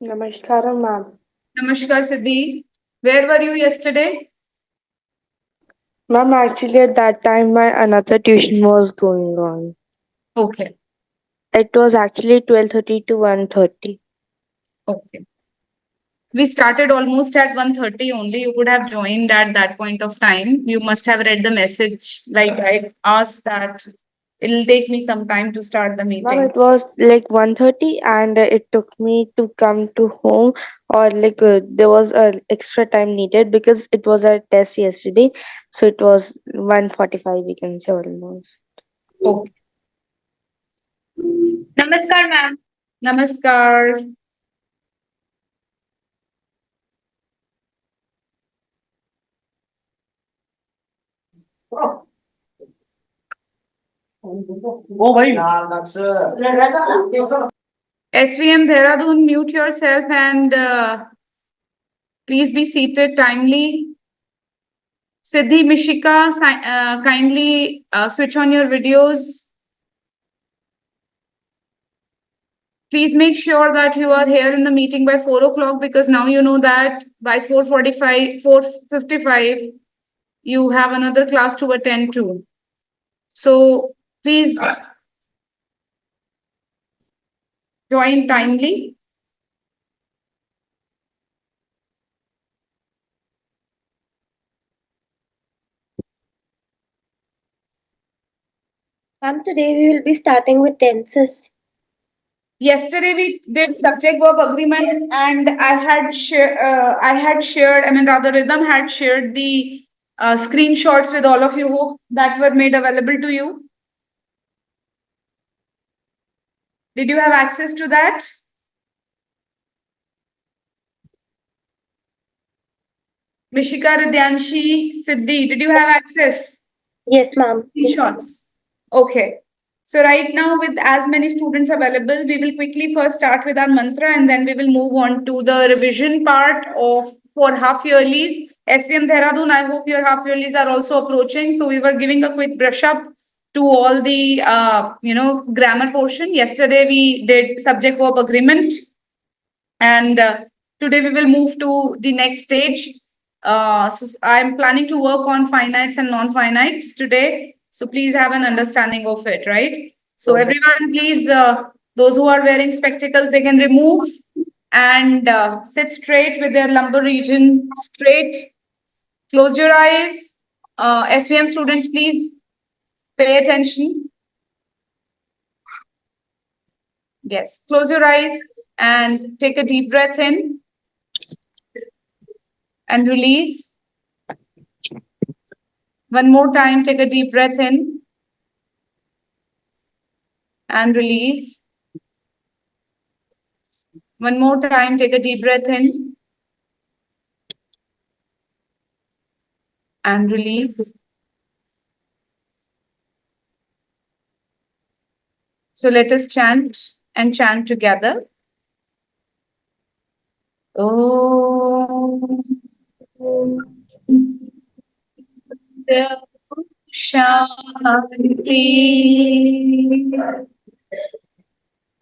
Namaskaram, ma'am. Namaskar, Siddhi. Where were you yesterday? Ma'am, actually, at that time, my another tuition was going on. Okay, It was actually 12:30 to 1:30. okay. We started almost at 1:30 only. You could have joined at that point of time. You must have read the message. Like I asked that it'll take me some time to start the Ma'am, meeting. it was like 1:30, and it took me to come to home, or there was a extra time needed because it was a test yesterday, so it was 1:45. We can say almost. Okay. Namaskar, ma'am. Namaskar. ओ भाई SVM Dehradun, mute yourself and please be seated timely. Siddhi Mishika, kindly switch on your videos. Please make sure that you are here in the meeting by 4 o'clock because now you know that by 4:45, 4:55, you have another class to attend to. So please join timely. Ma'am, today we will be starting with tenses. Yesterday we did subject verb agreement, and I had shared. I mean, rather, Rhythm had shared the screenshots with all of you that were made available to you. Did you have access to that? Mishika, Ridyanshi, Siddhi, did you have access? Yes, ma'am. Screenshots. Okay. So right now, with as many students available, we will quickly first start with our mantra, and then we will move on to the revision part of for half yearlies. SVM Dehradun, I hope your half yearlies are also approaching. So we were giving a quick brush up to all the grammar portion. Yesterday we did subject verb agreement, and today we will move to the next stage. So I'm planning to work on finites and non-finites today. So please have an understanding of it, right? So everyone, please, those who are wearing spectacles, they can remove and sit straight with their lumbar region straight. Close your eyes. SVM students, please pay attention. Yes, close your eyes and take a deep breath in and release. One more time, take a deep breath in and release. One more time, take a deep breath in and release. So let us chant and chant together. Om Shanti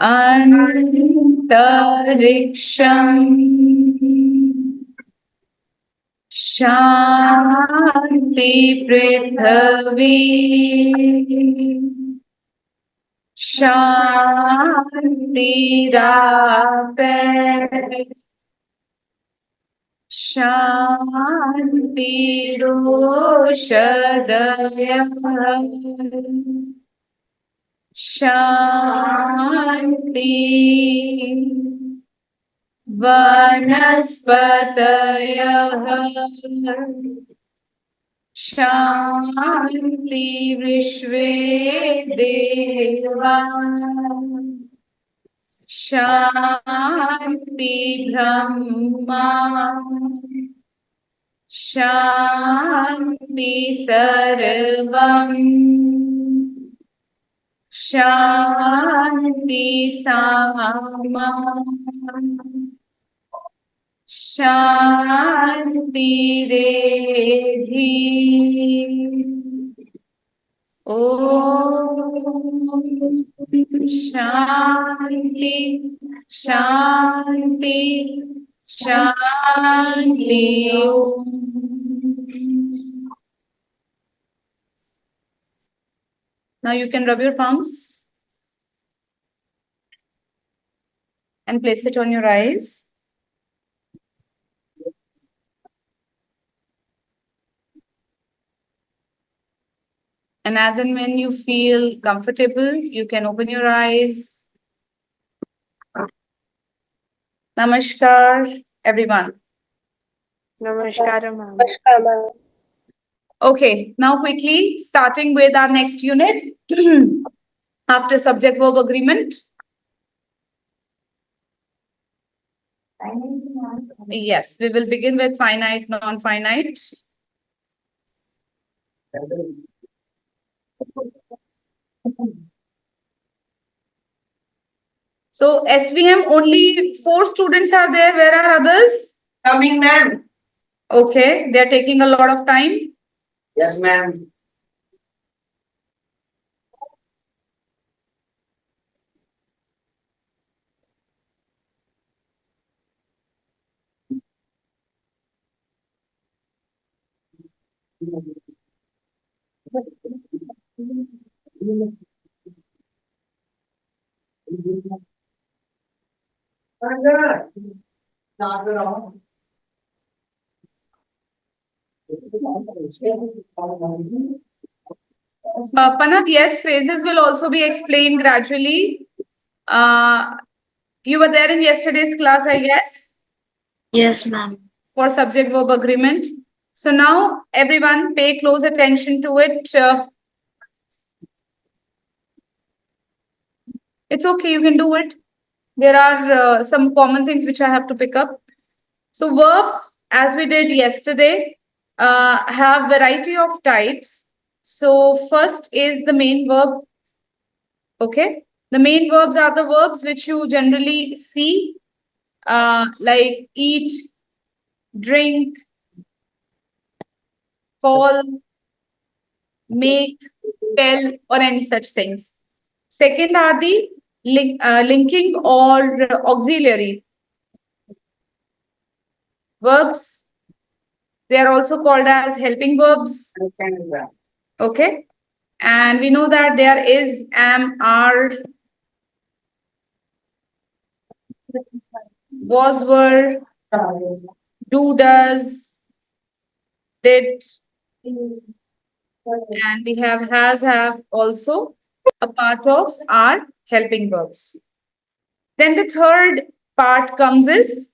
Antariksham Shanti Prithvi Shanti Rape Shanti Roshadaya Shanti Vanaspatayah Shanti Vishve Deva Shanti Brahma Shanti Sarvam Shanti Sama Shanti Redhi Om Shanti Shanti. Shanti. Om. Now you can rub your palms and place it on your eyes. And as and when you feel comfortable, you can open your eyes. Namaskar, everyone. Namaskaram, ma'am. Namaskar, ma'am. Okay, now quickly starting with our next unit after subject verb agreement. Yes, we will begin with finite, non-finite. So SVM, only 4 students are there. Where are others? Coming, ma'am. Okay, they're taking a lot of time. Yes, ma'am. Panav, yes, phrases will also be explained gradually. You were there in yesterday's class, I guess, Yes, ma'am. for subject verb agreement. So now everyone pay close attention to it. It's okay, you can do it. There are some common things which I have to pick up. So verbs, as we did yesterday, have variety of types. So first is the main verb. Okay, the main verbs are the verbs which you generally see, like eat, drink, call, make, tell, or any such things. Second are the linking or auxiliary verbs. They are also called as helping verbs. Okay. And we know that there is, am, are, was, were, do, does, did, and we have has, have also a part of our helping verbs. Then the third part comes is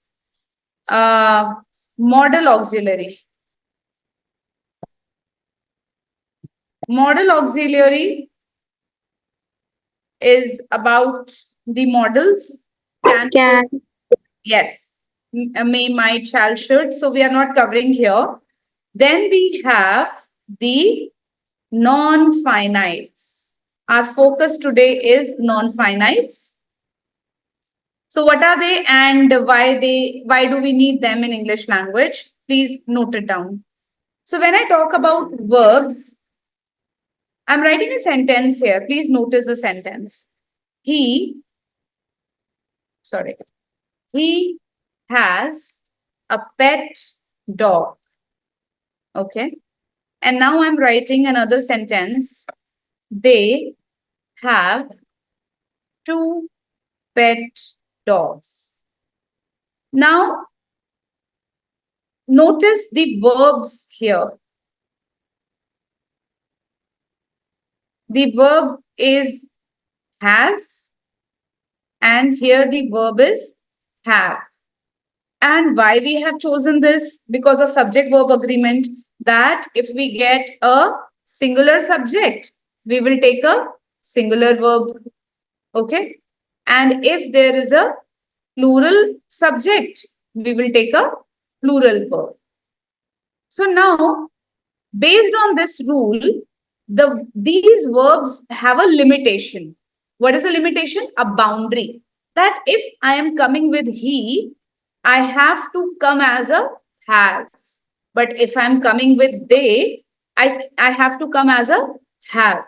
model auxiliary. Model auxiliary is about the models. Can. Yes, may, might, shall, should. So we are not covering here. Then we have the non-finites. Our focus today is non-finites. So what are they and why do we need them in English language? Please note it down. So when I talk about verbs, I'm writing a sentence here. Please notice the sentence. He has a pet dog. Okay. And now I'm writing another sentence. They have 2 pet dogs. Now, notice the verbs here. The verb is has, and here the verb is have. And why we have chosen this? Because of subject verb agreement, that if we get a singular subject, we will take a singular verb. Okay. And if there is a plural subject, we will take a plural verb. So now, based on this rule, these verbs have a limitation. What is a limitation? A boundary. That if I am coming with he, I have to come as a has. But if I'm coming with they, I have to come as a have.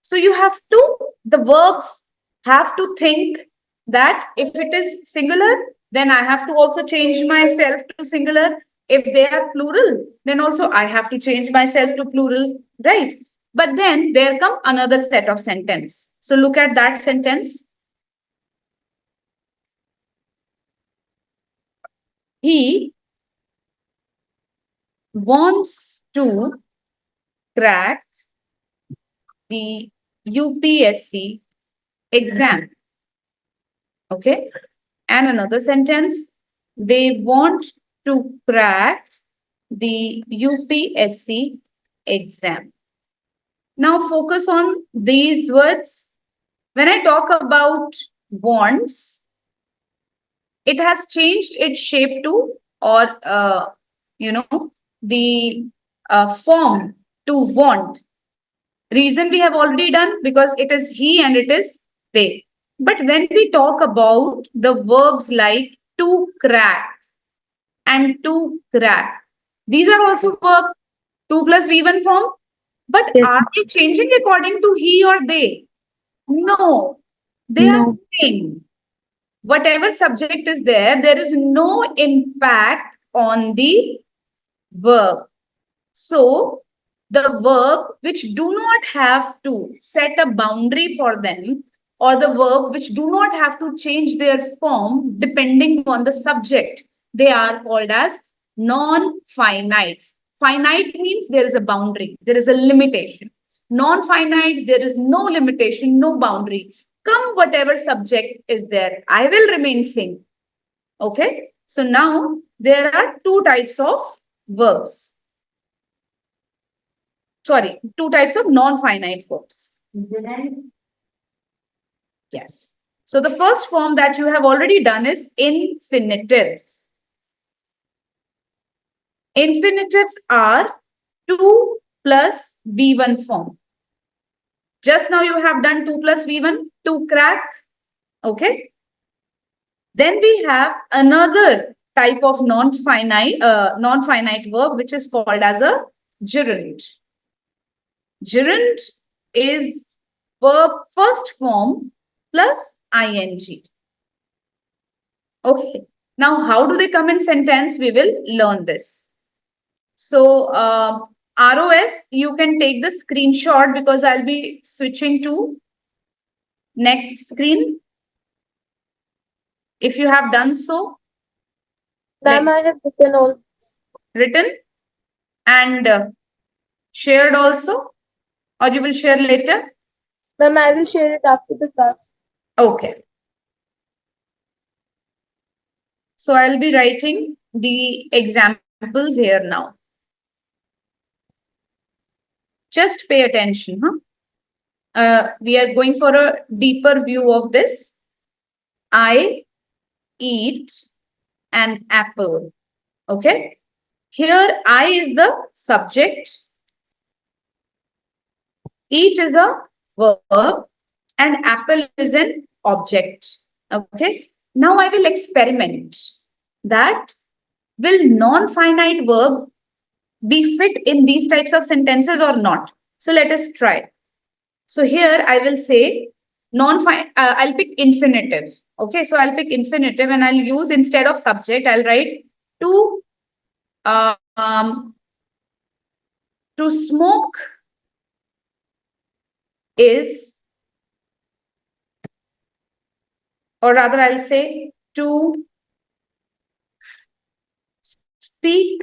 So you have to, the verbs have to think that if it is singular, then I have to also change myself to singular. If they are plural, then also I have to change myself to plural, right? But then there come another set of sentence. So look at that sentence. He wants to crack the UPSC exam. Okay. And another sentence, they want to crack the UPSC exam. Now focus on these words. When I talk about wants, it has changed its shape to, or the form to want. Reason we have already done, because it is he and it is they. But when we talk about the verbs like to crack and to crack, these are also verb 2 plus V1 form. But Yes, are they changing according to he or they? No, they are no. same. Whatever subject is there, there is no impact on the verb. So the verb which do not have to set a boundary for them, or the verb which do not have to change their form depending on the subject, they are called as non-finite. Finite means there is a boundary, there is a limitation. Non-finite, there is no limitation, no boundary. Come whatever subject is there, I will remain same. Okay. So now there are two types of verbs. Sorry, two types of non-finite verbs. Yes. So the first form that you have already done is infinitives. Infinitives are 2 plus V1 form. Just now you have done 2 plus V1 to crack. Okay. Then we have another type of non-finite verb, which is called as a gerund. Gerund is verb first form plus ing. Okay. Now, how do they come in sentence? We will learn this. So, ROS, you can take the screenshot because I'll be switching to next screen. If you have done so, Ma'am, I have written all. written and shared also, or you will share later? Ma'am, I will share it after the class. Okay. So I'll be writing the examples here now. Just pay attention, we are going for a deeper view of this. I eat an apple. Okay. Here, I is the subject. Eat is a verb and apple is an object. Okay. Now I will experiment that will non-finite verb be fit in these types of sentences or not. So let us try. So here I will say non-finite, I'll pick infinitive. Okay, so I'll pick infinitive and I'll use instead of subject, I'll write to smoke is, or rather I'll say to speak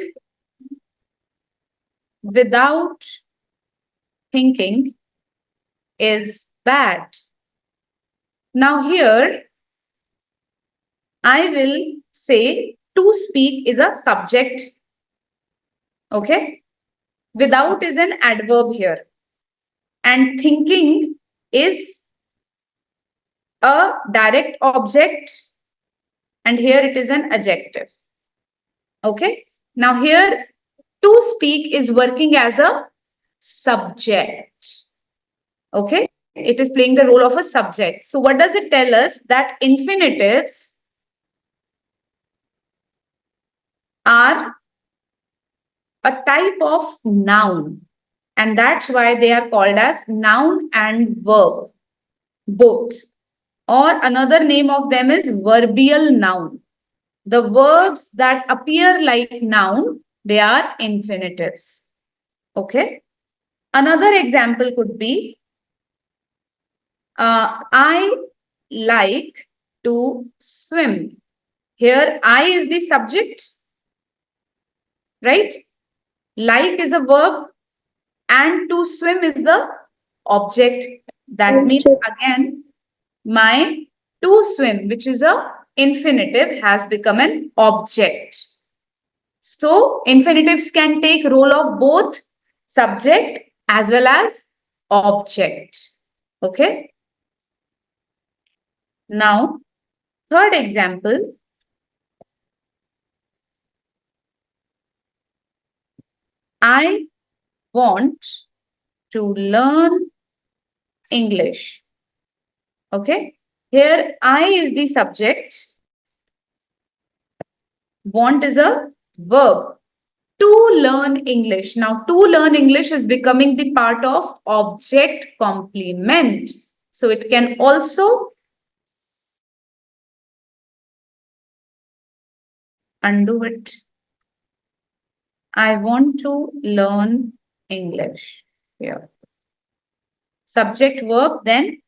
without thinking is bad. Now here I will say to speak is a subject. Okay. Without is an adverb here. And thinking is a direct object. And here it is an adjective. Okay. Now here to speak is working as a subject. Okay. It is playing the role of a subject. So what does it tell us? That infinitives are a type of noun. And that's why they are called as noun and verb, both. or another name of them is verbial noun. The verbs that appear like noun, they are infinitives. Okay. Another example could be, I like to swim. Here, I is the subject, right? Like is a verb and to swim is the object. That means again, my to swim, which is a infinitive, has become an object. So infinitives can take role of both subject as well as object. Okay. Now, third example, I want to learn English. Okay. Here, I is the subject. Want is a verb. To learn English. Now, to learn English is becoming the part of object complement. So it can also undo it. I want to learn English. Here. Subject verb, then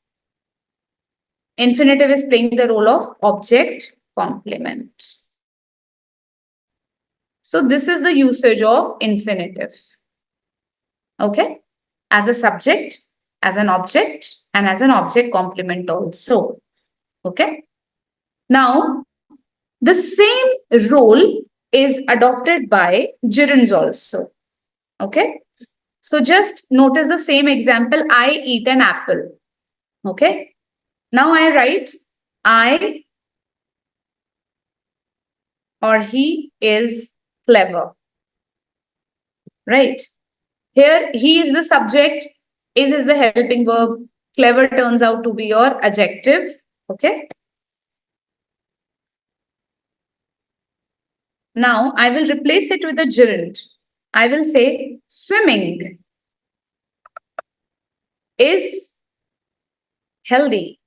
infinitive is playing the role of object complement. So this is the usage of infinitive. Okay. As a subject, as an object, and as an object complement also. Okay. Now, the same role is adopted by gerunds also. Okay. So just notice the same example. I eat an apple. Okay. Now I write I or he is clever. Right. Here he is the subject, is the helping verb. Clever turns out to be your adjective. Okay. Now I will replace it with a gerund. I will say swimming is healthy.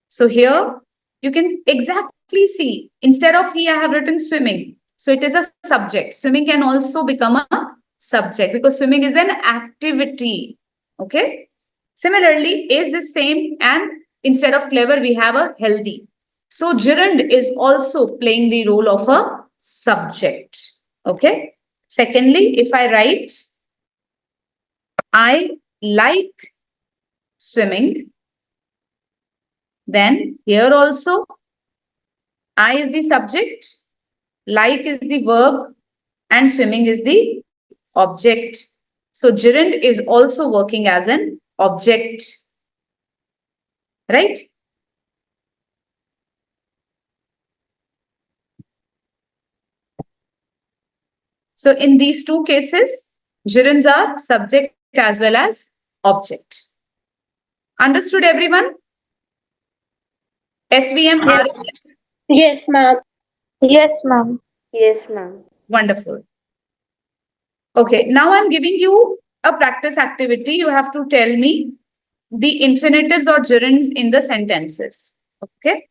So here you can exactly see, instead of he, I have written swimming. So it is a subject. Swimming can also become a subject because swimming is an activity. Okay. Similarly, is the same, and instead of clever, we have a healthy. So gerund is also playing the role of a subject. Okay. Secondly, if I write, I like swimming, then here also, I is the subject, like is the verb, and swimming is the object. So gerund is also working as an object. Right? So in these two cases, gerunds are subject as well as object. Understood, everyone? SVM? Yes, ma'am. Yes, ma'am. Yes, ma'am. Wonderful. Okay, now I'm giving you a practice activity. You have to tell me the infinitives or gerunds in the sentences. Okay.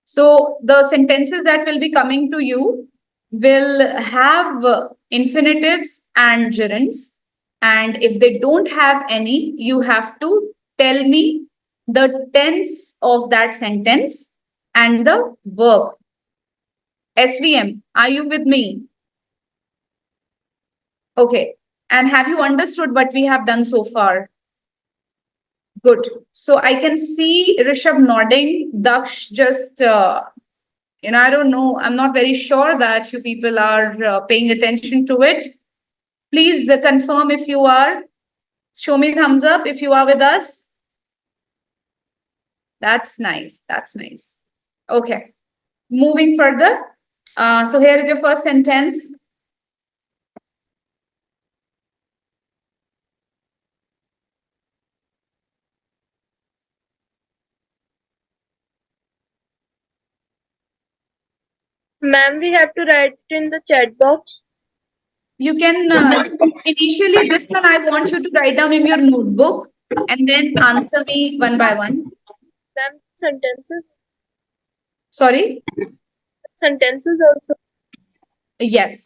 So the sentences that will be coming to you will have infinitives and gerunds. And if they don't have any, you have to tell me the tense of that sentence and the verb. SVM, are you with me? Okay. And have you understood what we have done so far? Good. So I can see Rishabh nodding. Daksh just, I don't know. I'm not very sure that you people are paying attention to it. Please confirm if you are. Show me thumbs up if you are with us. That's nice. That's nice. Okay. Moving further. So here is your first sentence. Ma'am, we have to write it in the chat box. You can initially this one I want you to write down in your notebook and then answer me one by one. Ma'am, sentences. Sorry. Sentences also. Yes.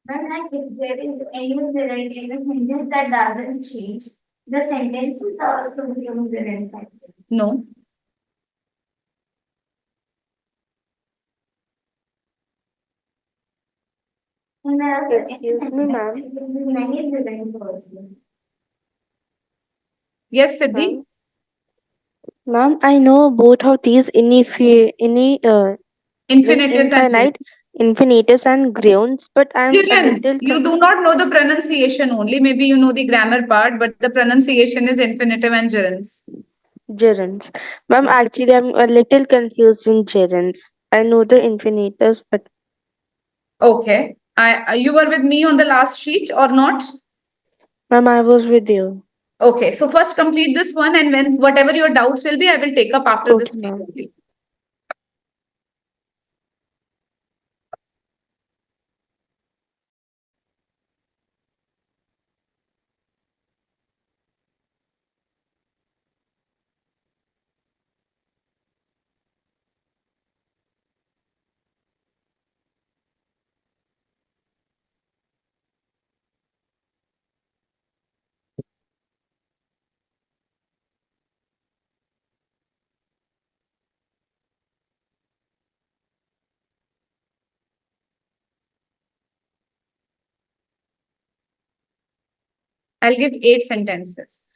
But like if there is any gerund in the sentence that doesn't change, the sentences also become gerund sentence. No. And there are Excuse me, ma'am. many gerunds also. Yes, Siddhi. Ma'am, ma'am, I know both of these Infinitives and infinite infinitives and grounds, but I'm a gerunds. little You do not know the pronunciation only. Maybe you know the grammar part, but the pronunciation is infinitive and gerunds. gerunds. Ma'am, actually, I'm a little confused in gerunds. I know the infinitives, but Okay. You were with me on the last sheet or not? ma'am, I was with you. Okay. So first complete this one, and when whatever your doubts will be, I will take up after this. Okay, ma'am. only. I'll give 8 sentences.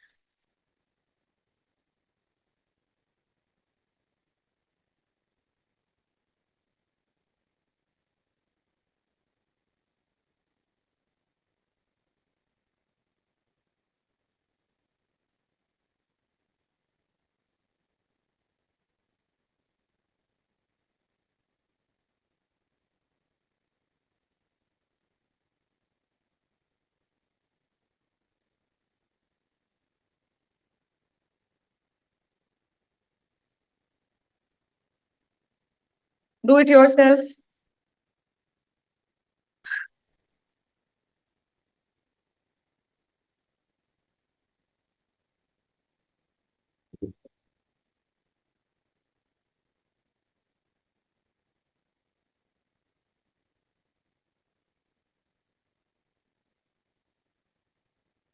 Do it yourself.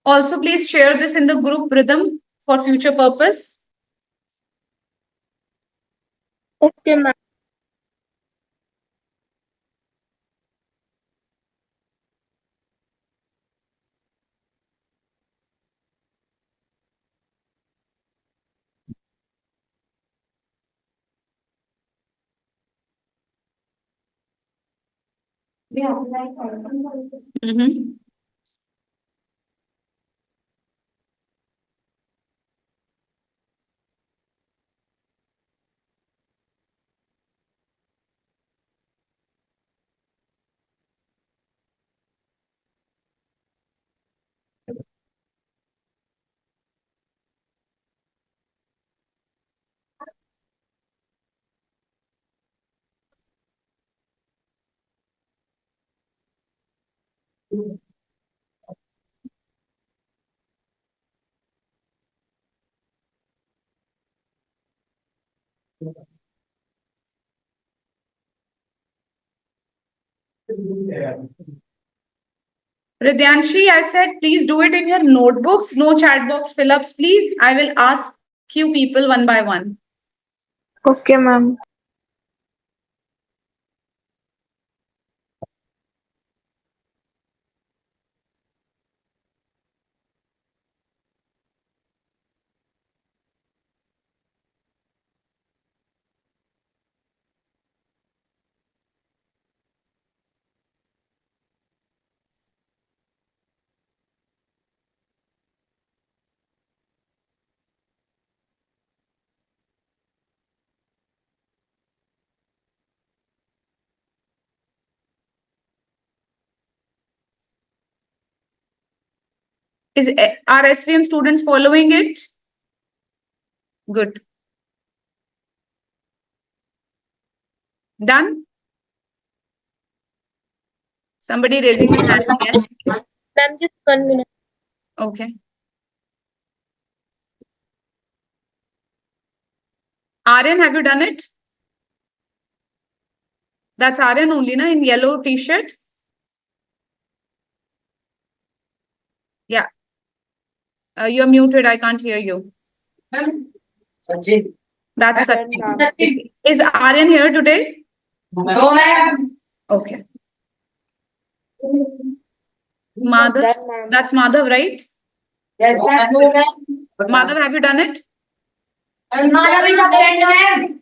Also, please share this in the group rhythm for future purpose. Okay, ma'am. We have to write sentence also. Mm-hmm. Ridyanshi, I said, please do it in your notebooks. No chat box fill ups, please. I will ask you people one by one. Okay, ma'am. Are SVM students following it? Good. Done? Somebody raising their hand again. Ma'am, just 1 minute. Okay. Aryan, have you done it? That's Aryan only, na, in yellow t-shirt? Yeah. You're muted. I can't hear you. Sachin. That's Done, Sachin. ma'am. Is Aryan here today? No, ma'am. Okay. Madhav? Done, ma'am. That's Madhav, right? Yes, ma'am. No, ma'am. Madhav, have you done it? Madhav is absent, ma'am.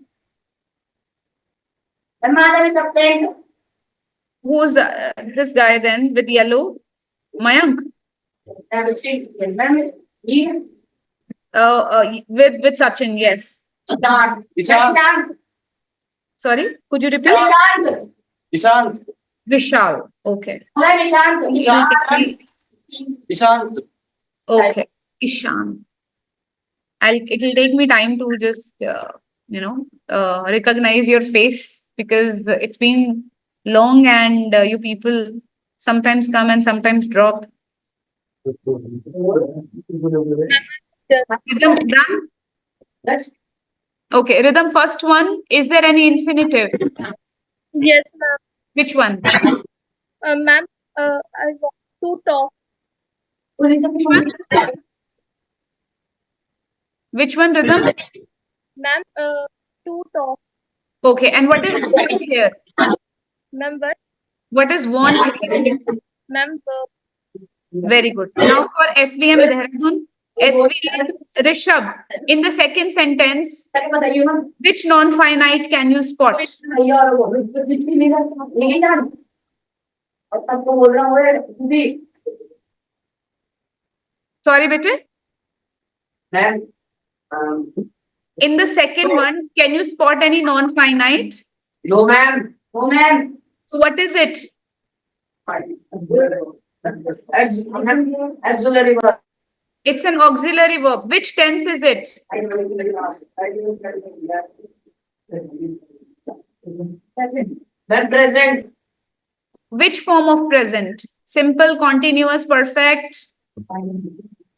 Madhav is absent. Who's this guy then with yellow? Mayank? Ma'am. With Sachin, yes. Ishant. Sorry, could you repeat? Ishant. Ishant, Vishal. Okay. Ishant. Ishant, Okay. Ishan. It'll take me time to just recognize your face because it's been long and you people sometimes come and sometimes drop. Rhythm done? Okay, Rhythm, first one. Is there any infinitive? Yes, ma'am. Which one? Ma'am, I want to talk. Which one, Rhythm? Ma'am, to talk. Okay, and what is want here? Ma'am, what? What is want here? Ma'am, Very good. Now for SVM Dehradun, SVM Rishabh. In the second sentence, which non-finite can you spot? Sorry, bete. Ma'am. In the second one, can you spot any non-finite? No, ma'am. No, ma'am. So what is it? Auxiliary verb. It's an auxiliary verb. Which tense is it? Then present. Which form of present? Simple, continuous, perfect?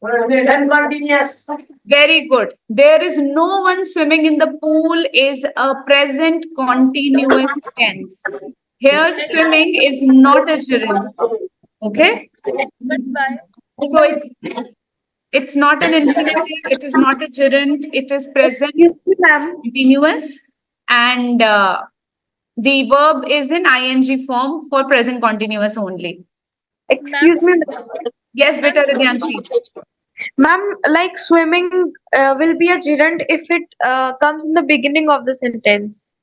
Then continuous. Very good. There is no one swimming in the pool is a present continuous tense. Here, swimming is not a gerund. Okay? but why? So it's not an infinitive, it is not a gerund, it is present continuous, and the verb is in ing form for present continuous only. Excuse me, Yes, better Ridyanshi. ma'am. Like swimming will be a gerund if it comes in the beginning of the sentence.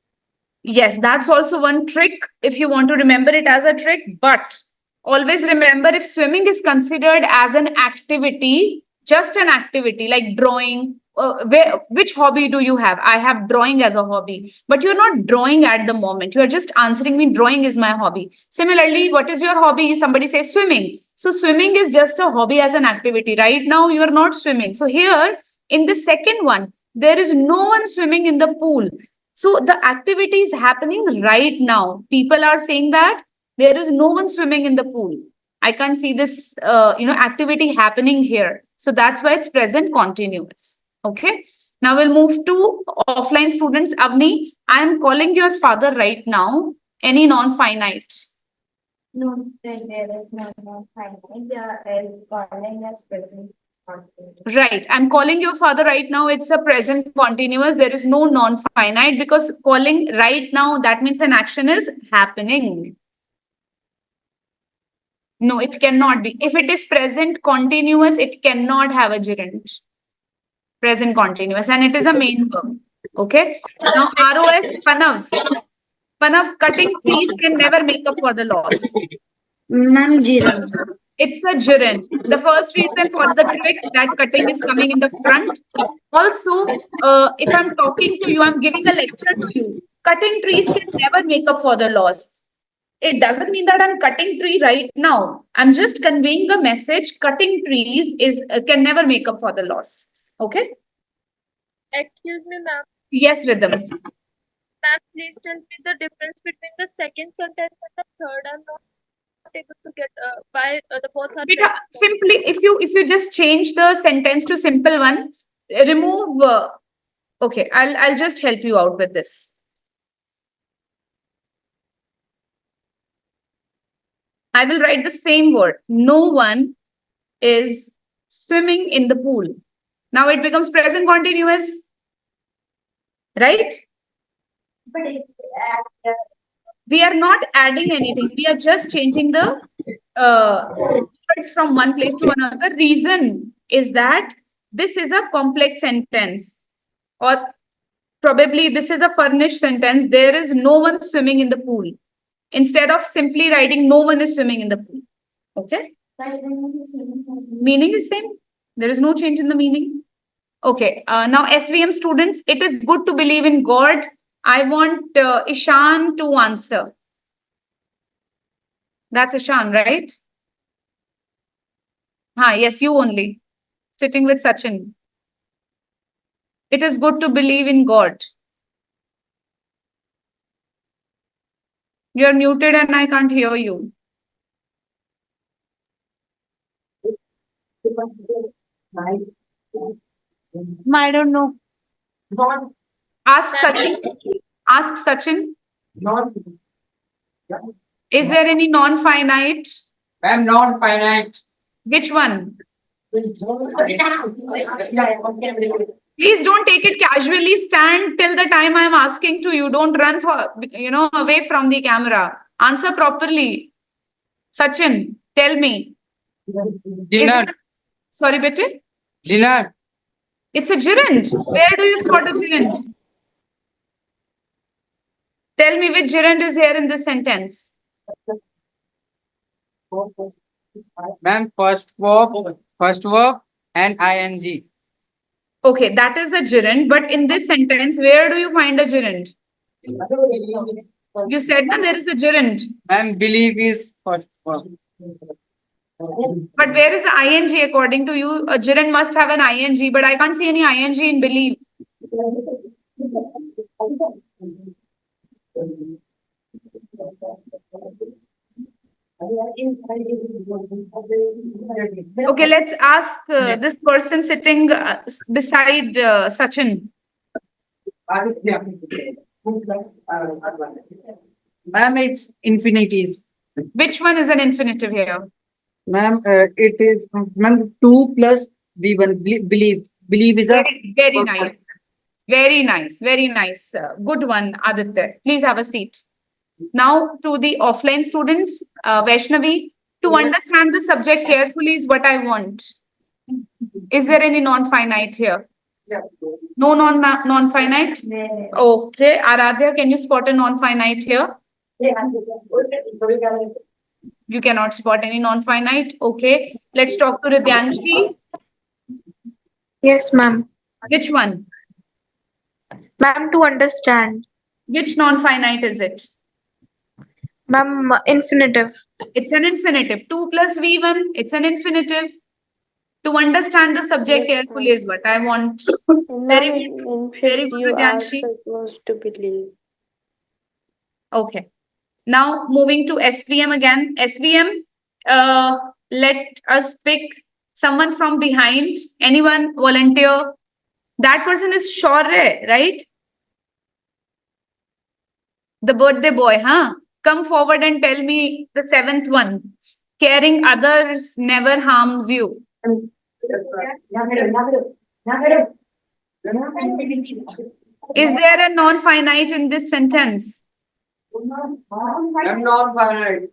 Yes, that's also one trick if you want to remember it as a trick, but always remember if swimming is considered as an activity, just an activity like drawing. Which hobby do you have? I have drawing as a hobby, but you're not drawing at the moment. You're just answering me, drawing is my hobby. Similarly, what is your hobby? Somebody says swimming. So swimming is just a hobby as an activity. Right now, you're not swimming. So here, in the second one, there is no one swimming in the pool. So the activity is happening right now. People are saying that there is no one swimming in the pool. I can't see this, activity happening here. So that's why it's present continuous. Okay. Now we'll move to offline students. Avni, I'm calling your father right now. Any non-finite? No, there is no finite. There is calling as present. Right. I'm calling your father right now. It's a present continuous. There is no non-finite because calling right now, that means an action is happening. No, it cannot be. If it is present continuous, it cannot have a gerund. Present continuous, and it is a main verb. Okay. Now ROS Panav. Panav, cutting trees can never make up for the loss. Ma'am, gerund. It's a gerund. The first reason for the trick that cutting is coming in the front. Also, if I'm talking to you, I'm giving a lecture to you. Cutting trees can never make up for the loss. It doesn't mean that I'm cutting tree right now. I'm just conveying a message. Cutting trees is can never make up for the loss. Okay? Excuse me, ma'am. Yes, Rhythm. Ma'am, please tell me the difference between the second sentence and the third. I'm not able to get why the both are Beta, present. simply if you just change the sentence to simple one, remove. Okay, I'll just help you out with this. I will write the same word. No one is swimming in the pool. Now it becomes present continuous, right? But if We are not adding anything. We are just changing the words from one place to another. Reason is that this is a complex sentence, or probably this is a furnished sentence. There is no one swimming in the pool. Instead of simply writing no one is swimming in the pool. Okay? Meaning is same. There is no change in the meaning. Okay. Now SVM students, it is good to believe in God. I want Ishan to answer. That's Ishan, right? Yes, you only. Sitting with Sachin. It is good to believe in God. You're muted and I can't hear you. I don't know. Not, Ask Sachin. Ask Sachin. not. Is there any non-finite? Ma'am, non-finite. Which one? Please Please don't take it casually. Stand till the time I'm asking to you. Don't run away from the camera. Answer properly. Sachin, tell me. Is Dinner. it- Sorry, Betty. Dinner. It's a gerund. Where do you spot a gerund? Tell me which gerund is here in this sentence. Ma'am, first verb and ing. Okay, that is a gerund. But in this sentence, where do you find a gerund? You said that there is a gerund. Ma'am, believe is first verb. But where is the ing according to you? A gerund must have an ing, but I can't see any ing in believe. Okay, let's ask this person sitting beside Sachin. Ma'am, it's infinities. Which one is an infinitive here? Ma'am, it is ma'am 2 plus V1. Believe. Believe is a Very nice. Very nice. Very nice. Good one, Aditya. Please have a seat. Now to the offline students, Vaishnavi, to understand the subject carefully is what I want. Is there any non-finite here? No non-finite? Okay. Aradhya, can you spot a non-finite here? You cannot spot any non-finite. Okay. Let's talk to Ridyanshi. Yes, ma'am. Which one? Ma'am, to understand. Which non-finite is it? Ma'am, infinitive. It's an infinitive. 2 plus V1, it's an infinitive. To understand the subject Yes, carefully is what I want. Very good. In Very fact, good, you asked Vidyanshi. it was to believe. Okay. Now moving to SVM again. SVM, let us pick someone from behind. Anyone volunteer? That person is Shaurya, right? The birthday boy, huh? Come forward and tell me the seventh one. Caring others never harms you. Is there a non-finite in this sentence? I'm non-finite.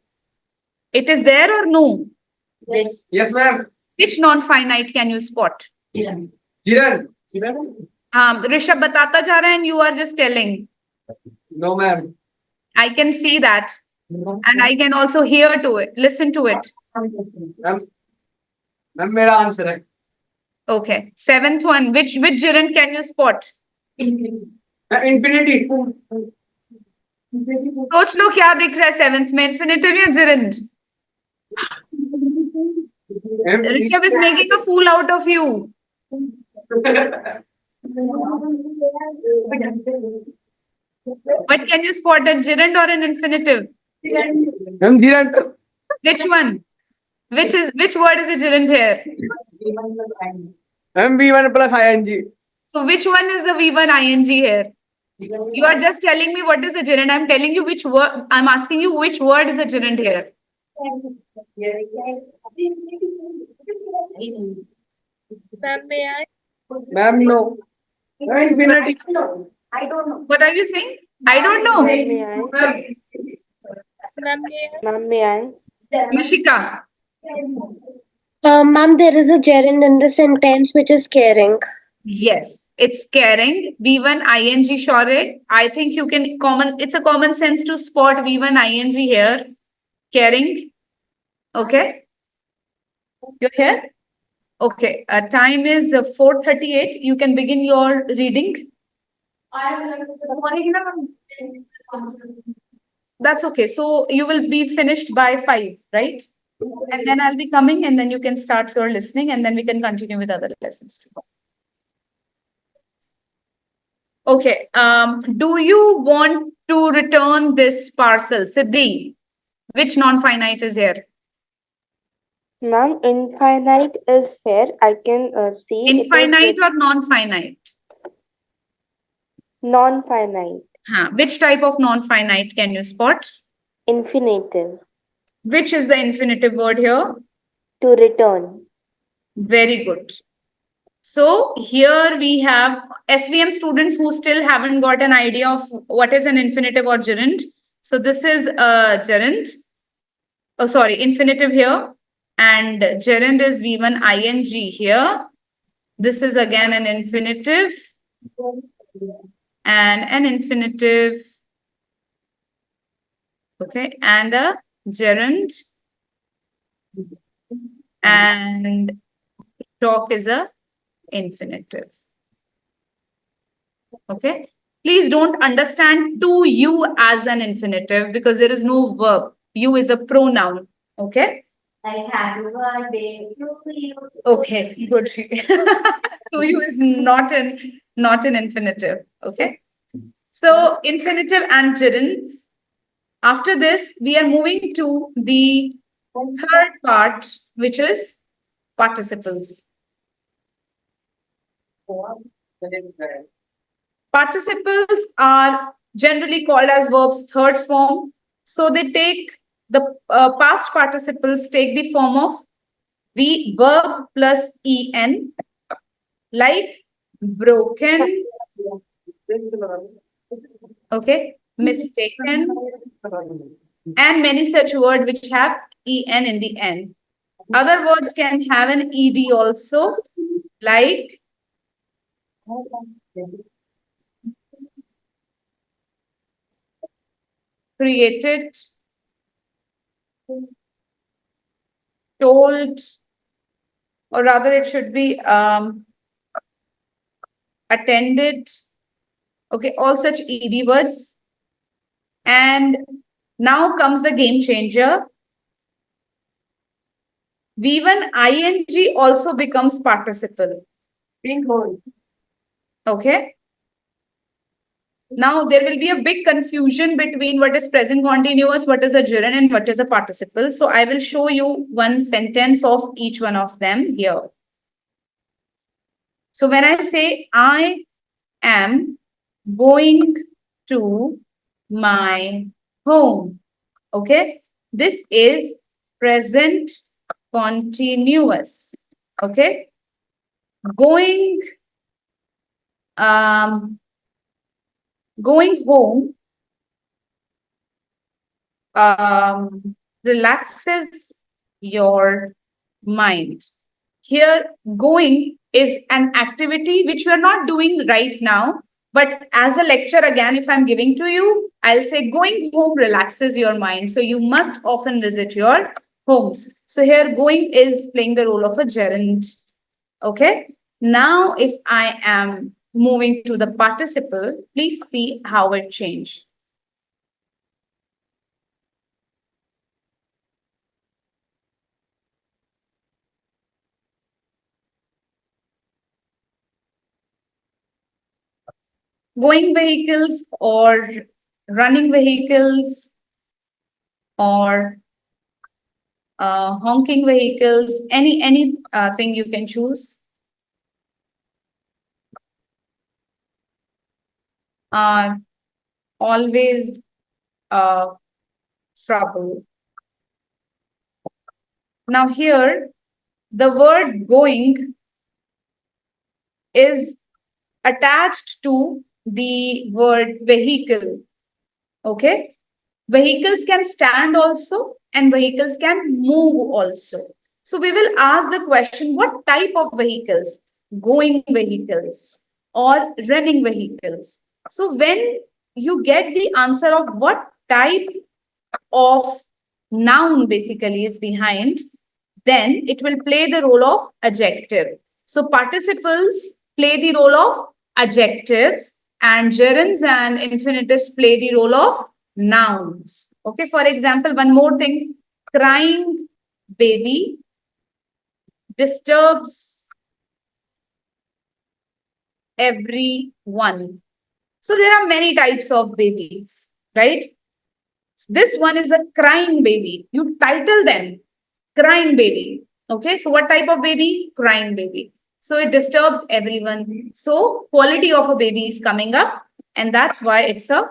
It is there or no? Yes. Yes, ma'am. Which non-finite can you spot? Jiran. Rishabh batata ja raha hai and you are just telling. No, ma'am. I can see that. And I can also hear to it, listen to it. Ma'am, मेरा answer है. Okay. Seventh one. Which gerund can you spot? Infinity. सोच लो क्या दिख रहा है seventh में, infinitive या gerund? Rishabh is making a fool out of you. But can you spot a gerund or an infinitive? Which one? Which word is a gerund here? V1 plus ing. So which one is the V1 ing here? You are just telling me what is a gerund. I'm telling you which word. I'm asking you which word is a gerund here. Ma'am, may I? Ma'am, no. Infinity. I don't know. What are you saying? I don't know. May I? Ma'am, may I? Ma'am, may I? Mishika. Ma'am, there is a gerund in the sentence which is caring. Yes, it's caring. V1 ing Shaurya. I think you can it's a common sense to spot V1 ing here. Caring. Okay. You're here? Okay. Time is 4:38. You can begin your reading. That's okay. So you will be finished by 5, right? And then I'll be coming and then you can start your listening and then we can continue with other lessons too. Okay. Do you want to return this parcel? Siddhi, which non-finite is here? Ma'am, infinite is here. I can see it is Infinite or non-finite? non-finite, Which type of non-finite can you spot? infinitive, Which is the infinitive word here? to return. Very good. So here we have SVM students who still haven't got an idea of what is an infinitive or gerund. So this is a gerund. Oh, sorry, infinitive here. And gerund is V1 ing here. This is again an infinitive and an infinitive. Okay, and a gerund. And talk is a infinitive. Okay. Please don't understand to you as an infinitive because there is no verb. You is a pronoun. Okay. Like happy birthday to you. Okay. Good. To you is not an infinitive. Okay. So infinitive and gerunds. After this, we are moving to the third part, which is participles. Participles are generally called as verbs third form. So they take the past participles take the form of verb plus en, like broken, okay, mistaken, and many such words which have en in the end. Other words can have an ed also, like created, told, or rather it should be attended. Okay, all such ed words. And now comes the game changer. V1 ing also becomes participle. Okay. Now there will be a big confusion between what is present continuous, what is a gerund, and what is a participle. So I will show you one sentence of each one of them here. So when I say I am going to my home, okay, this is present continuous. Okay, going home relaxes your mind. Here, going is an activity which we are not doing right now, but as a lecture again, if I'm giving to you, I'll say going home relaxes your mind. So you must often visit your homes. So here going is playing the role of a gerund. Okay. Now, if I am moving to the participle, please see how it changed. Going vehicles or running vehicles or honking vehicles, any thing you can choose. Are always trouble. Now here, the word going is attached to the word vehicle. Okay. Vehicles can stand also and vehicles can move also. So we will ask the question, what type of vehicles? Going vehicles or running vehicles. So when you get the answer of what type of noun basically is behind, then it will play the role of adjective. So participles play the role of adjectives and gerunds and infinitives play the role of nouns. Okay, for example, one more thing, crying baby disturbs everyone. So there are many types of babies, right? This one is a crying baby. You title them crying baby. Okay, so what type of baby? Crying baby. So it disturbs everyone. So quality of a baby is coming up, and that's why it's a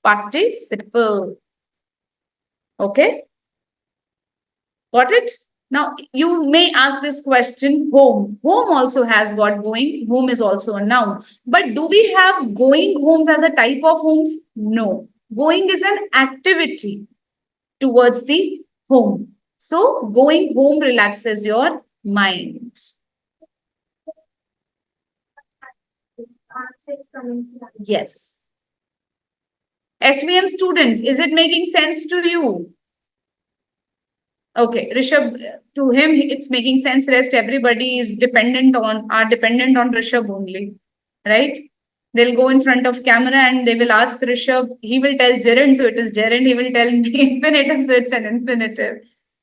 participle. Okay, got it? Now you may ask this question, home. Home also has got going. Home is also a noun. But do we have going homes as a type of homes? No. Going is an activity towards the home. So going home relaxes your mind. Yes. SVM students, is it making sense to you? Okay, Rishabh, to him it's making sense. Rest everybody is are dependent on Rishabh only, right? They'll go in front of camera and they will ask Rishabh. He will tell gerund, so it is gerund. He will tell infinitive, so it's an infinitive,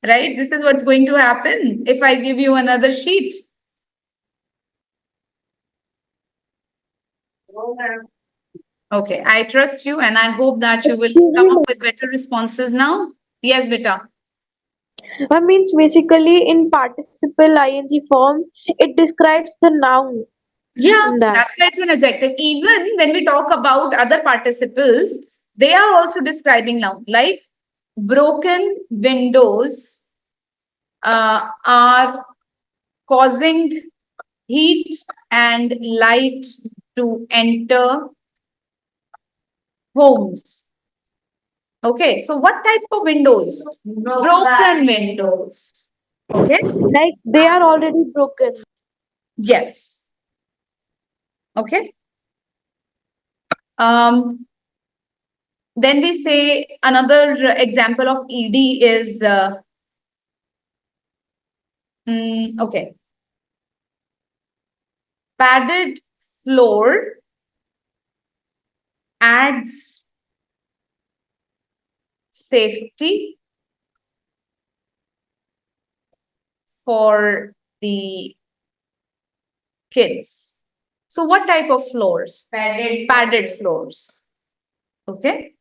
right? This is what's going to happen if I give you another sheet. Okay, I trust you and I hope that you will come up with better responses now. Yes, beta. That means basically in participle ing form, it describes the noun Yeah, in that. that's why it's an adjective. Even when we talk about other participles, they are also describing noun. Like broken windows are causing heat and light to enter homes. Okay, so what type of windows? Broken windows. Okay, Like they are already broken. yes. Okay. Um, then we say another example of ed is okay, padded floor adds safety for the kids. So what type of floors? Padded floors. Okay.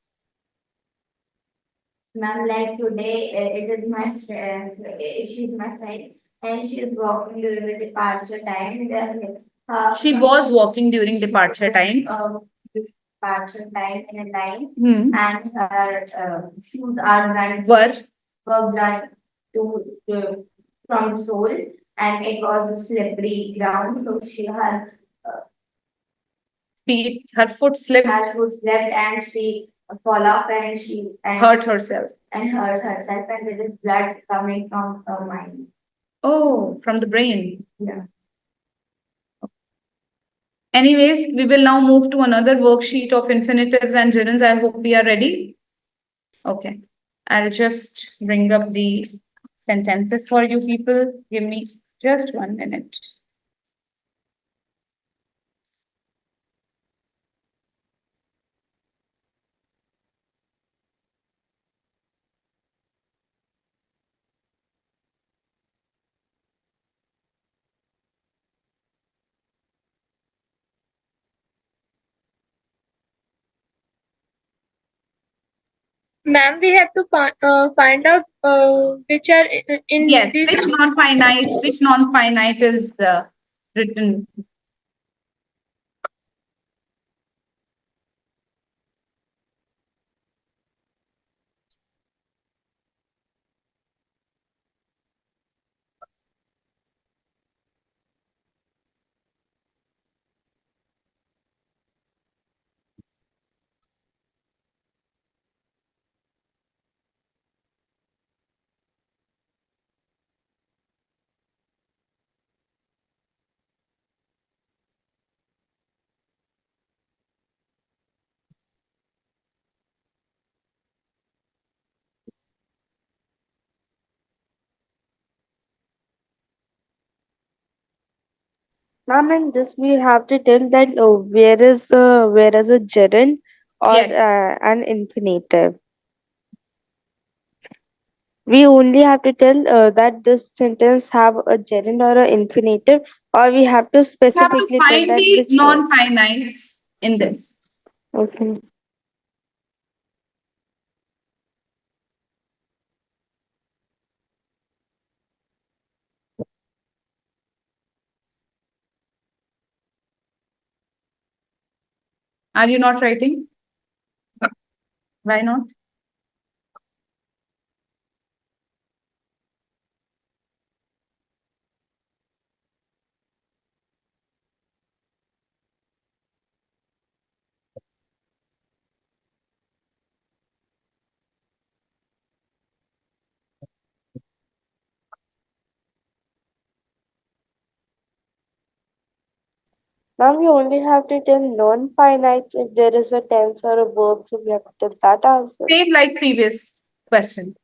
Ma'am, like today, it is my friend, she's my friend, and she's walking during the departure time. She was walking during departure time. Departure time in a line, Hmm. and her shoes are were blunt to from the sole, and it was a slippery ground, so Her foot slipped, her foot slipped, and she fall off, and she hurt herself. and hurt herself, and there is blood coming from her mind. Oh, from the brain. Yeah. Anyways, we will now move to another worksheet of infinitives and gerunds. I hope we are ready. Okay. I'll just bring up the sentences for you people. Give me just 1 minute. Ma'am, we have to find out which are in Yes, this. which non-finite is written. Ma'am, in this we have to tell that where is a gerund or Yes. an infinitive. We only have to tell that this sentence have a gerund or an infinitive, or we have to You have to specifically tell find that the which one. non-finites in this. Okay. Are you not writing? Why not? Ma'am, we only have to tell non-finite if there is a tense or a verb, so we have to tell that also. Same like previous question.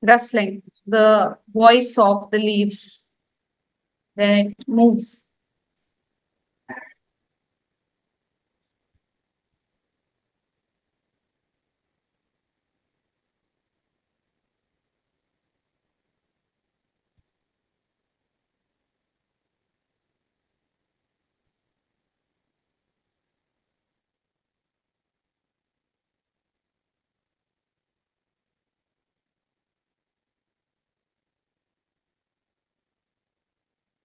Rustling, the voice of the leaves. Then it moves.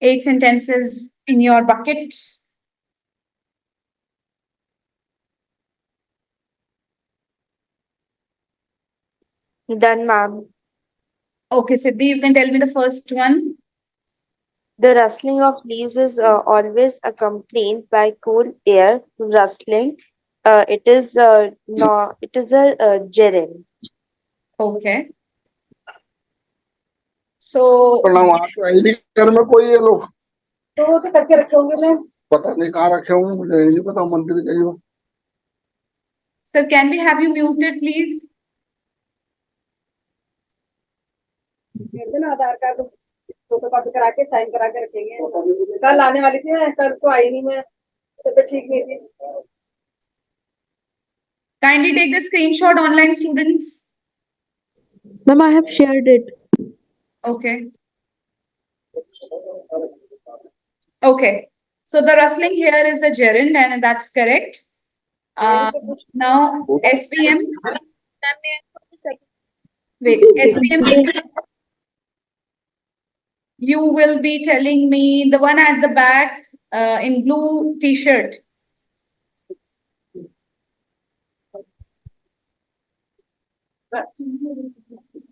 Eight sentences in your bucket. Done, ma'am. Okay, Siddhi, you can tell me the first one. The rustling of leaves is always accompanied by cool air rustling. It is no, it is a gerund. Okay. So प्रणाम आपको ID घर में कोई ये लोग तो वो तो करके रखे होंगे मैं पता नहीं कहाँ रखे होंगे मुझे नहीं पता मंदिर गई हो sir, can we have you muted, please? कहते ना आधार कार्ड फोटो कॉपी करा के साइन करा के रखेंगे कल आने वाली थी मैं कल तो आई नहीं मैं तबीयत ठीक नहीं थी Kindly take the screenshot, online students. Ma'am, I have shared it. Okay. Okay. So the rustling here is a gerund, and that's correct. Now SVM. Ma'am, may I know the second? Wait, SVM. You will be telling me the one at the back in blue t-shirt.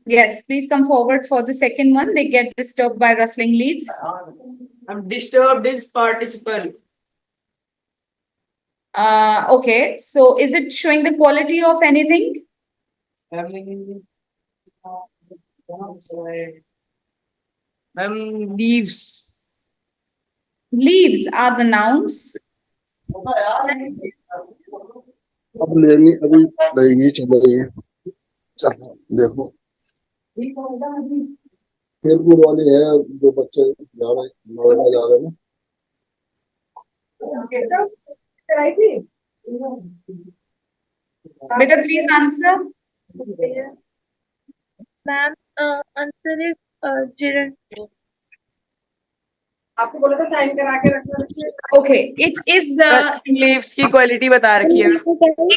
Yes, please come forward for the second one. They get disturbed by rustling leaves. Disturbed is participle. Okay, so is it showing the quality of anything? Leaves. Leaves are the nouns. अब लेनी अभी लगेगी चल रही है चलो देखो खेलकूद वाली है जो बच्चे जा रहे नोएडा जा रहे हैं कराई थी Better please answer. Ma'am, answer is gerund. आपको बोला था साइन करा के रखना बच्चे Okay, it is Leaves की quality बता रखी है.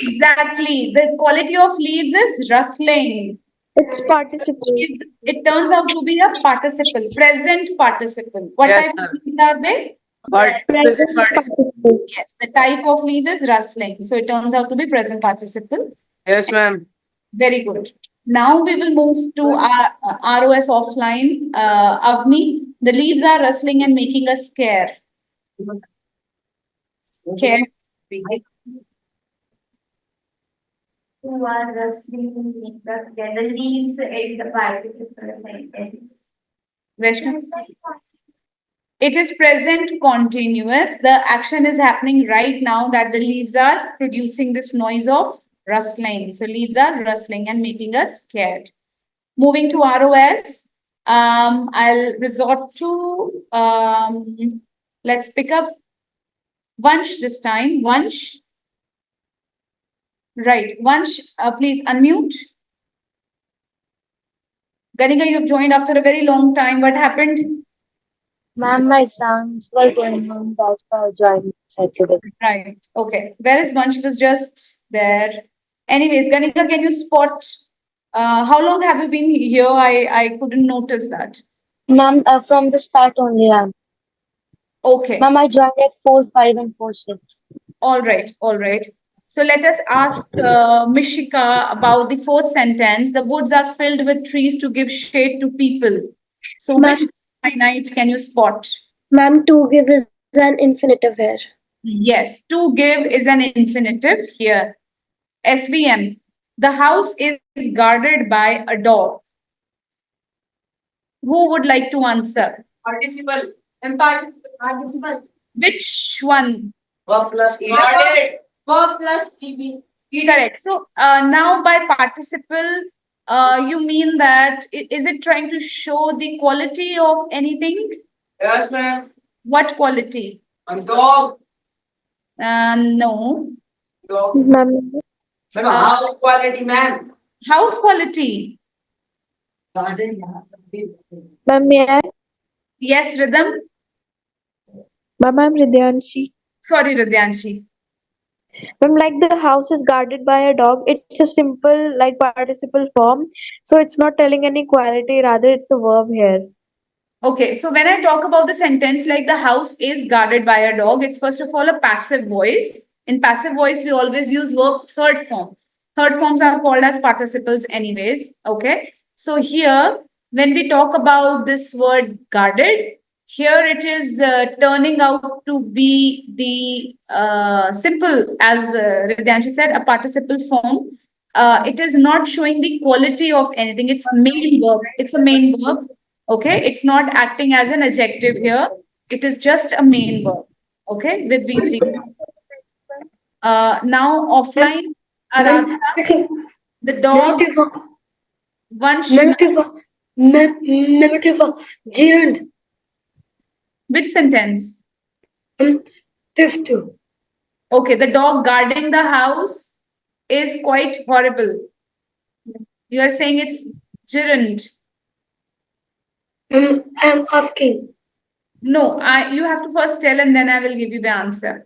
exactly the quality of leaves is rustling. It's participle. It turns out to be a participle, present participle. What Yes, type of ma'am. leaves are they? Present participle. Yes, the type of leaf is rustling. So it turns out to be present participle. Yes, ma'am. Very good. Now we will move to our ROS offline. Avni, the leaves are rustling and making us scare. Scare. Who are rustling, the leaves in the participle sentence. Vaishnav? It is present continuous. The action is happening right now that the leaves are producing this noise of rustling. So leaves are rustling and making us scared. Moving to ROS, I'll resort to, let's pick up Vansh this time. Vansh. Right, Vansh, please unmute. Ganika, you've joined after a very long time. What happened? Ma'am, my exams were going on, that's why I joined Saturday. Right. Okay. Where is Vansh? She was just there. Anyways, Ganika, can you spot how long have you been here? I couldn't notice that. Ma'am, from the start only, ma'am. Okay. Ma'am, I joined at 4-5 and 4-6. All right. All right. So let us ask Mishika about the fourth sentence. The woods are filled with trees to give shade to people. So Ma'am. which finite can you spot? Ma'am, to give is an infinitive here. Yes, to give is an infinitive here. SVM. The house is guarded by a dog. Who would like to answer? Participle. participle Which one? Verb plus guarded. Verb plus EB. Correct. So now by participle, you mean that is it trying to show the quality of anything? Yes, ma'am. What quality? A dog. No. Dog. Ma'am, House quality, ma'am. House quality. Ma'am, may I? Yes, Rhythm. Ma'am, I'm Ridyanshi. Sorry, Ridyanshi. Ma'am, like the house is guarded by a dog, it's a simple like participle form. So it's not telling any quality, rather it's a verb here. Okay, so when I talk about the sentence like the house is guarded by a dog, it's first of all a passive voice. In passive voice, we always use verb third form. Third forms are called as participles anyways. Okay, so here when we talk about this word guarded, here it is turning out to be the simple, as Ridyanshi said, a participle form. It is not showing the quality of anything. It's main verb. It's a main verb. Okay, it's not acting as an adjective here. It is just a main verb. Okay, with V3. Now offline, Aradhana, the dog. Vansh, gerund. which sentence? Fifth. Okay, the dog guarding the house is quite horrible. You are saying it's gerund. I'm asking. No, you have to first tell and then I will give you the answer.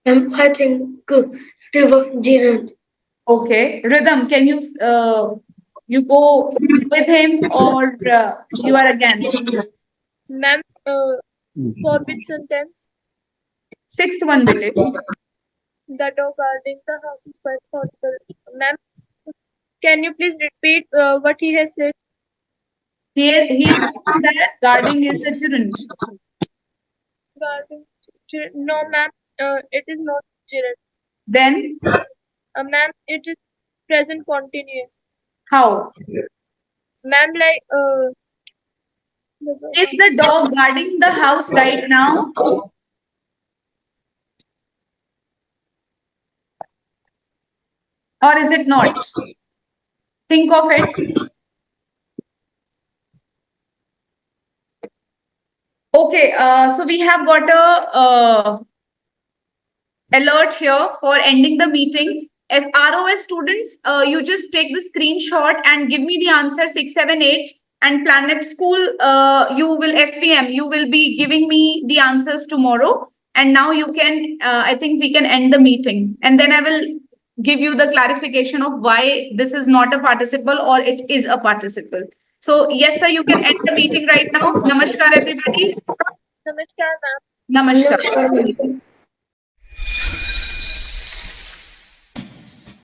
I think river gerund. Okay, Rhythm, can you go with him or you are against? Ma'am, for which sentence? Sixth one, bete. The dog guarding the house is quite horrible. Ma'am, can you please repeat what he has said? He is saying that guarding is the gerund. Guarding. No, ma'am, it is not gerund. Then Ma'am, it is present continuous. how? Ma'am, like Is the dog guarding the house right now? Or is it not? Think of it. Okay, so we have got a alert here for ending the meeting. As ROS students, you just take the screenshot and give me the answer 678. And Planet School, you will SVM, you will be giving me the answers tomorrow. And now you can, I think we can end the meeting. And then I will give you the clarification of why this is not a participle or it is a participle. So yes, sir, you can end the meeting right now. Namaskar, everybody. Namaskar, ma'am. Namaskar. Namaskar.